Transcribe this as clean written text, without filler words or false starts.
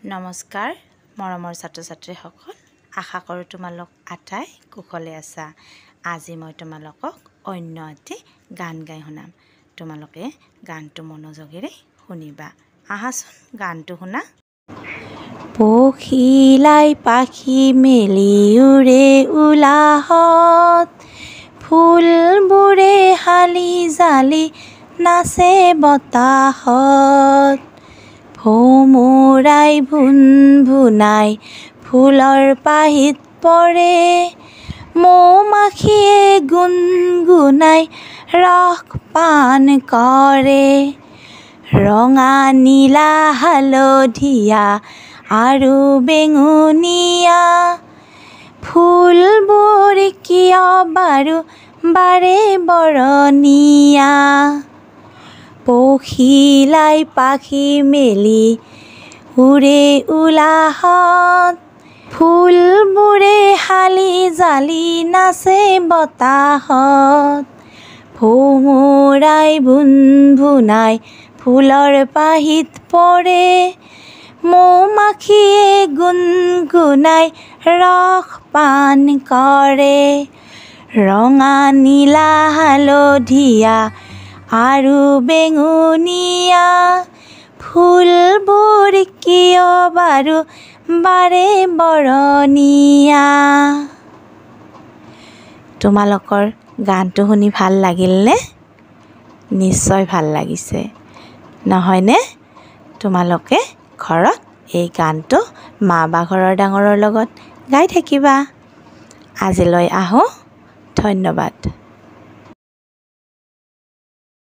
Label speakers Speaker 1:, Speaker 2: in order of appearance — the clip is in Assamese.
Speaker 1: নমস্কাৰ মৰমৰ ছাত্ৰ ছাত্ৰীসকল, আশা কৰোঁ তোমালোক আটাই কুশলে আছা। আজি মই তোমালোকক অন্য এটি গান গাই শুনাম। তোমালোকে গানটো মনোযোগেৰে শুনিবা। আহাচোন গানটো শুনা। পখিলাই পাখি মেলি উৰে উলাহত, ফুলবোৰে হালি জালি নাচে বতাহত। ভোমোৰাই ভুন ভুনাই ফুলৰ পাহিত পৰে, মৌ-মাখিয়ে গুণগুণাই ৰস পান কৰে। ৰঙা নীলা হালধীয়া আৰু বেঙুনীয়া ফুলবোৰ কিয় বাৰু বাৰে বৰণীয়া। পখিলাই পাখি মেলি উৰে উলাহত, ফুলবোৰে হালি জালি নাচে বতাহত। ভোমোৰাই ভুন ভুনাই ফুলৰ পাহিত পৰে, মৌ-মাখিয়ে গুণগুণাই ৰস পান কৰে। ৰঙা নীলা হালধীয়া আৰু বেঙুনীয়া ফুলবোৰ কিয় বাৰু বাৰে বৰণীয়া। তোমালোকৰ গানটো শুনি ভাল লাগিলনে? নিশ্চয় ভাল লাগিছে, নহয়নে? তোমালোকে ঘৰত এই গানটো মা বা ঘৰৰ ডাঙৰৰ লগত গাই থাকিবা। আজিলৈ আহোঁ, ধন্যবাদ।